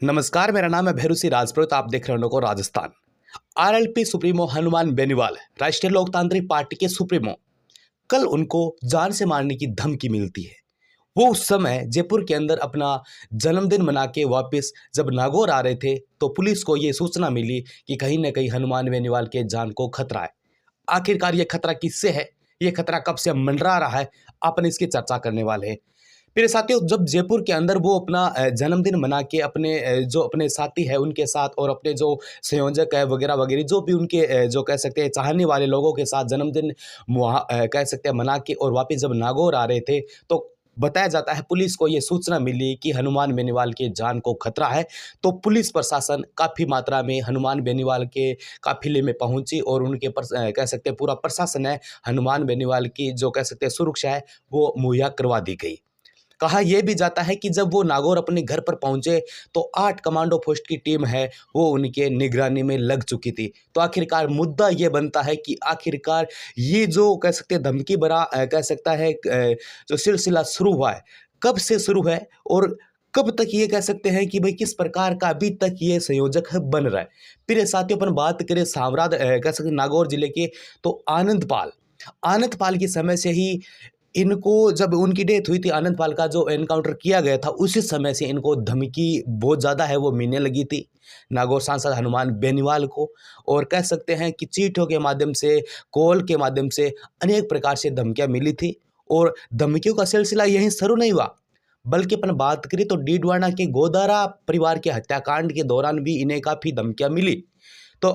नमस्कार, मेरा नाम है भैरूसी राजपुरोहित। आप देख रहे हो राजस्थान। आरएलपी सुप्रीमो हनुमान बेनीवाल राष्ट्रीय लोकतांत्रिक पार्टी के सुप्रीमो, कल उनको जान से मारने की धमकी मिलती है। वो उस समय जयपुर के अंदर अपना जन्मदिन मना के वापस जब नागौर आ रहे थे तो पुलिस को ये सूचना मिली कि कहीं ना कहीं हनुमान बेनीवाल के जान को खतरा है। आखिरकार ये खतरा किससे है, ये खतरा कब से मंडरा रहा है, अपन इसकी चर्चा करने वाले हैं। मेरे साथियों, जब जयपुर के अंदर वो अपना जन्मदिन मना के अपने जो अपने साथी है उनके साथ और अपने जो संयोजक है वगैरह वगैरह जो भी उनके जो कह सकते हैं चाहने वाले लोगों के साथ जन्मदिन कह सकते हैं मना के और वापस जब नागौर आ रहे थे तो बताया जाता है पुलिस को ये सूचना मिली कि हनुमान बेनीवाल के जान को खतरा है। तो पुलिस प्रशासन काफ़ी मात्रा में हनुमान बेनीवाल के काफिले में पहुंची और उनके कह सकते हैं पूरा प्रशासन है हनुमान बेनीवाल की जो कह सकते हैं सुरक्षा है वो मुहैया करवा दी गई। कहा यह भी जाता है कि जब वो नागौर अपने घर पर पहुंचे तो 8 कमांडो पोस्ट की टीम है वो उनके निगरानी में लग चुकी थी। तो आखिरकार मुद्दा ये बनता है कि आखिरकार ये जो कह सकते हैं धमकी भरा कह सकता है जो सिलसिला शुरू हुआ है, कब से शुरू है और कब तक ये कह सकते हैं कि भाई किस प्रकार का अभी तक ये संयोजक है बन रहा है। फिर साथियों अपन बात करें सामराद कह सकते नागौर जिले के, तो आनंद पाल के समय से ही इनको जब उनकी डेथ हुई थी, आनंद पाल का जो एनकाउंटर किया गया था उसी समय से इनको धमकी बहुत ज़्यादा है वो मिलने लगी थी नागौर सांसद हनुमान बेनीवाल को। और कह सकते हैं कि चीठों के माध्यम से, कॉल के माध्यम से अनेक प्रकार से धमकियां मिली थी। और धमकियों का सिलसिला यहीं शुरू नहीं हुआ, बल्कि अपन बात करें तो डीडवाना के गोदारा परिवार के हत्याकांड के दौरान भी इन्हें काफ़ी धमकियां मिली। तो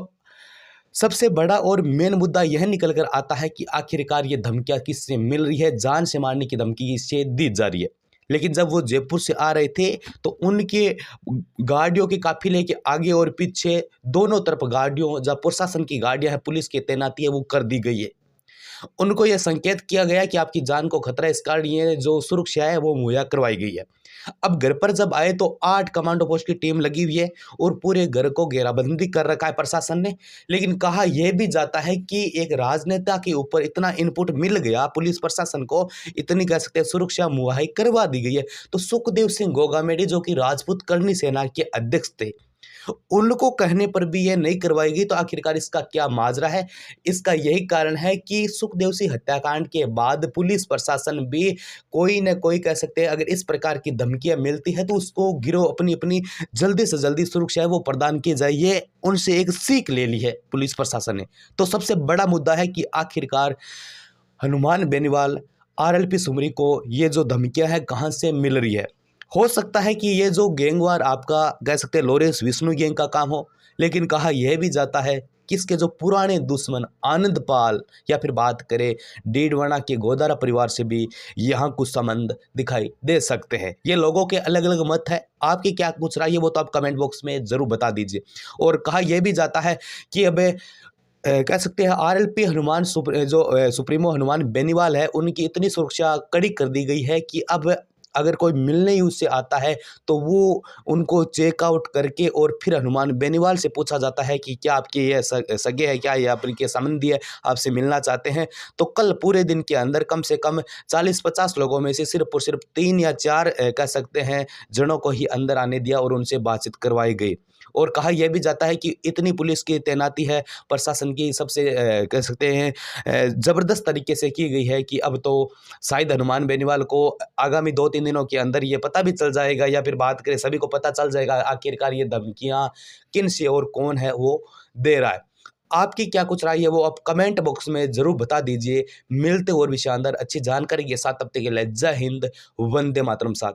सबसे बड़ा और मेन मुद्दा यह निकल कर आता है कि आखिरकार ये धमकियां किससे मिल रही है, जान से मारने की धमकी इससे दी जा रही है। लेकिन जब वो जयपुर से आ रहे थे तो उनके गाड़ियों के काफिले के आगे और पीछे दोनों तरफ गाड़ियों, जब प्रशासन की गाड़ियां हैं, पुलिस की तैनाती है वो कर दी गई है। उनको यह संकेत किया गया कि आपकी जान को खतरा है, इस कारण ये जो सुरक्षा है वो मुहैया करवाई गई है। अब घर पर जब आए तो 8 कमांडो पोस्ट की टीम लगी हुई है और पूरे घर को घेराबंदी कर रखा है प्रशासन ने। लेकिन कहा यह भी जाता है कि एक राजनेता के ऊपर इतना इनपुट मिल गया, पुलिस प्रशासन को इतनी कह सकते हैं सुरक्षा मुहैया करवा दी गई है। तो सुखदेव सिंह गोगामेडी जो कि राजपूत करनी सेना के अध्यक्ष थे, उनको कहने पर भी यह नहीं करवाई गई। तो आखिरकार इसका क्या माजरा है? इसका यही कारण है कि सुखदेव सिंह हत्याकांड के बाद पुलिस प्रशासन भी कोई न कोई कह सकते हैं अगर इस प्रकार की धमकियां मिलती है तो उसको गिरोह अपनी अपनी जल्दी से जल्दी सुरक्षा है वो प्रदान की जाए, ये उनसे एक सीख ले ली है पुलिस प्रशासन ने। तो सबसे बड़ा मुद्दा है कि आखिरकार हनुमान बेनीवाल, आरएलपी सुमरी को ये जो धमकियां हैं कहाँ से मिल रही है। हो सकता है कि ये जो गैंगवार आपका कह सकते हैं लॉरेंस विष्णु गैंग का काम हो, लेकिन कहा यह भी जाता है कि इसके जो पुराने दुश्मन आनंद पाल या फिर बात करें डीडवाना के गोदारा परिवार से भी यहाँ कुछ संबंध दिखाई दे सकते हैं। ये लोगों के अलग अलग मत है, आपकी क्या कुछ राय है वो तो आप कमेंट बॉक्स में जरूर बता दीजिए। और कहा यह भी जाता है कि अब कह सकते हैं आरएलपी हनुमान सुप्रीमो हनुमान बेनीवाल है उनकी इतनी सुरक्षा कड़ी कर दी गई है कि अब अगर कोई मिलने ही उससे आता है तो वो उनको चेकआउट करके और फिर हनुमान बेनीवाल से पूछा जाता है कि क्या आपके ये सगे है, क्या ये आपके संबंधी है, आपसे मिलना चाहते हैं। तो कल पूरे दिन के अंदर कम से कम 40-50 लोगों में से सिर्फ और सिर्फ 3 या 4 कह सकते हैं जनों को ही अंदर आने दिया और उनसे बातचीत करवाई गई। और कहा यह भी जाता है कि इतनी पुलिस की तैनाती है प्रशासन की सबसे कह सकते हैं ज़बरदस्त तरीके से की गई है कि अब तो शायद हनुमान बेनीवाल को आगामी 2-3 दिनों के अंदर ये पता भी चल जाएगा या फिर बात करें सभी को पता चल जाएगा आखिरकार ये धमकियां किन से और कौन है वो दे रहा है। आपकी क्या कुछ राय है वो आप कमेंट बॉक्स में जरूर बता दीजिए। मिलते और भी शानदार अच्छी जानकारी के साथ, तब तक के लिए जय हिंद, वंदे मातरम साथ।